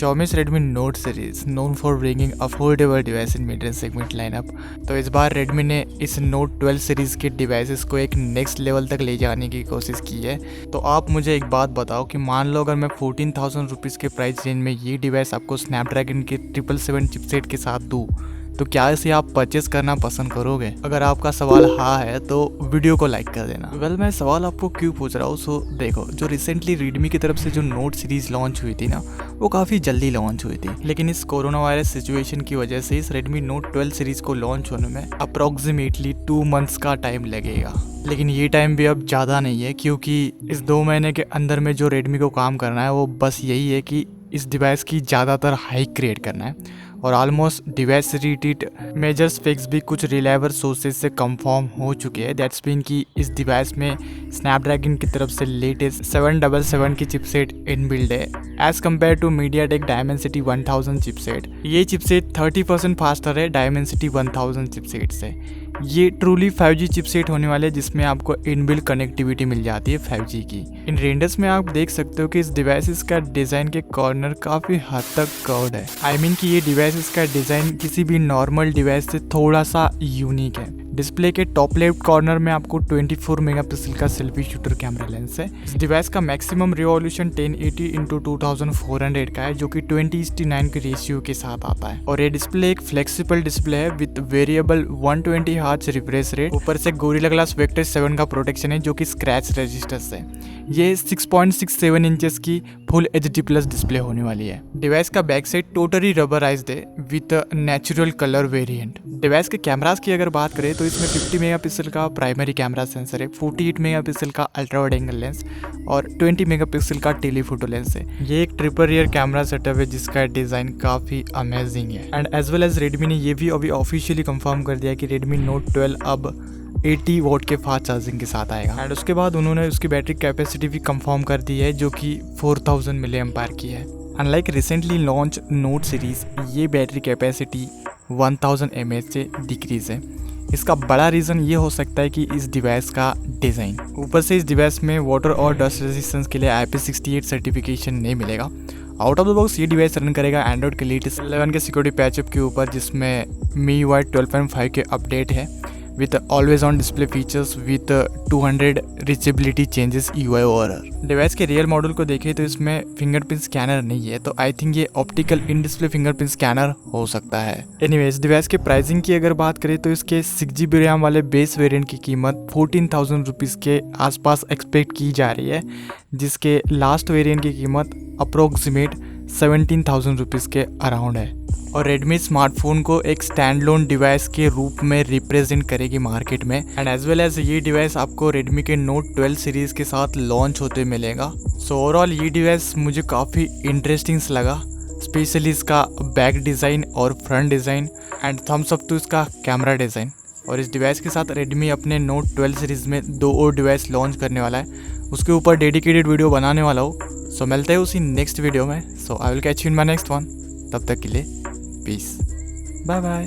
Xiaomi's Redmi Note series known for bringing affordable device in mid-range segment lineup। तो इस बार Redmi ने इस Note 12 series के devices को एक नेक्स्ट लेवल तक ले जाने की कोशिश की है। तो आप मुझे एक बात बताओ कि मान लो अगर मैं 14,000 रुपीज़ के प्राइस रेंज में ये डिवाइस आपको स्नैपड्रैगन के 777 चिपसेट के साथ दूँ तो क्या इसे आप परचेस करना पसंद करोगे? अगर आपका सवाल हाँ है तो वीडियो को लाइक कर देना। मैं सवाल आपको क्यों पूछ रहा हूँ, सो देखो, जो रिसेंटली रेडमी की तरफ से जो नोट सीरीज लॉन्च हुई थी ना, वो काफ़ी जल्दी लॉन्च हुई थी, लेकिन इस कोरोना वायरस सिचुएशन की वजह से इस रेडमी नोट 12 सीरीज को लॉन्च होने में अप्रॉक्सीमेटली 2 मंथ्स का टाइम लगेगा। लेकिन ये टाइम भी अब ज़्यादा नहीं है, क्योंकि इस 2 महीने के अंदर में जो रेडमी को काम करना है वो बस यही है कि इस डिवाइस की ज़्यादातर हाइक क्रिएट करना है। और almost device related major specs भी कुछ रिलायबल सोर्सेज से कंफर्म हो चुके हैं। दैट्स मीन कि इस डिवाइस में स्नैपड्रैगन की तरफ से लेटेस्ट 777 की चिपसेट इनबिल्ड है as compare to MediaTek Dimensity 1000 chipset. ये चिपसेट 30% फास्टर है डायमेंसिटी 1000 चिपसेट से। ये ट्रूली 5G चिपसेट होने वाले है, जिसमें आपको इनबिल्ट कनेक्टिविटी मिल जाती है 5G की। इन रेंडर्स में आप देख सकते हो कि इस डिवाइसेस का डिज़ाइन के कॉर्नर काफ़ी हद तक कर्व्ड है। आई मीन कि ये डिवाइसेस का डिज़ाइन किसी भी नॉर्मल डिवाइस से थोड़ा सा यूनिक है। डिस्प्ले के टॉप लेफ्ट कॉर्नर में आपको 24 मेगापिक्सल का सेल्फी शूटर कैमरा लेंस है। इस डिवाइस का मैक्सिमम रिवॉल्यूशन 1080x2400 का है, जो कि 20:9 के रेशियो के साथ आता है। और ये डिस्प्ले एक फ्लेक्सिबल डिस्प्ले है with variable 120 hertz refresh rate. ऊपर से गोरिल्ला ग्लास वेक्टर 7 का प्रोटेक्शन है, जो कि स्क्रैच रेजिस्टेंस है। ये 6.67 इंचेस की फुल HD प्लस डिस्प्ले होने वाली है। डिवाइस का बैक साइड टोटली रबराइज्ड है with natural colour variant. Device के कैमरास की अगर बात करें तो इसमें 50 मेगापिक्सल का प्राइमरी कैमरा सेंसर है, 48 मेगापिक्सल का अल्ट्रा वाइड एंगल लेंस और 20 मेगापिक्सल का टेलीफोटो लेंस है। ये एक ट्रिपल रियर कैमरा सेटअप है जिसका डिज़ाइन काफ़ी अमेजिंग है। And as well as Redmi ने ये भी अभी ऑफिशियली कंफर्म कर दिया कि रेडमी नोट 12 अब 80 वोट के फास्ट चार्जिंग के साथ आएगा। एंड उसके बाद उन्होंने उसकी बैटरी कैपेसिटी भी कंफर्म कर दी है, जो कि 4000 मिली एम्पायर की है। Unlike recently launch note series, ये बैटरी कैपेसिटी 1000 mAh से डिक्रीज है। इसका बड़ा रीज़न ये हो सकता है कि इस डिवाइस का डिज़ाइन, ऊपर से इस डिवाइस में वाटर और डस्ट रेजिस्टेंस के लिए IP68 सर्टिफिकेशन नहीं मिलेगा। आउट ऑफ द बॉक्स ये डिवाइस रन करेगा एंड्रॉइड के लेटेस्ट 11 के सिक्योरिटी पैचअप के ऊपर, जिसमें MIUI 12.5 के अपडेट है with always on display features with 200 reachability changes UI ORR। Device के रियल मॉडल को देखें तो इसमें फिंगरप्रिंट स्कैनर नहीं है, तो आई थिंक ये optical in display fingerprint scanner हो सकता है। एनीवेज, डिवाइस के प्राइसिंग की अगर बात करें तो इसके 6GB रैम वाले बेस वेरिएंट की कीमत 14,000 रुपीज़ के आसपास एक्सपेक्ट की जा रही है, जिसके लास्ट वेरिएंट की कीमत अप्रोक्सीमेट 17,000 रुपीज़ के अराउंड है। और रेडमी स्मार्टफोन को एक स्टैंड लोन डिवाइस के रूप में रिप्रेजेंट करेगी मार्केट में। एंड एज वेल एज ये डिवाइस आपको रेडमी के नोट 12 सीरीज़ के साथ लॉन्च होते मिलेगा। सो ओवरऑल ये डिवाइस मुझे काफ़ी इंटरेस्टिंग लगा, स्पेशली इसका बैक डिज़ाइन और front design and thumbs up to इसका कैमरा डिज़ाइन। और इस डिवाइस के साथ रेडमी अपने नोट 12 सीरीज़ में 2 और डिवाइस लॉन्च करने वाला है, उसके ऊपर डेडिकेटेड वीडियो बनाने वाला हो। सो मिलते हैं उसी नेक्स्ट वीडियो में। So I will catch you in my next one. तब तक के लिए पीस, बाय बाय।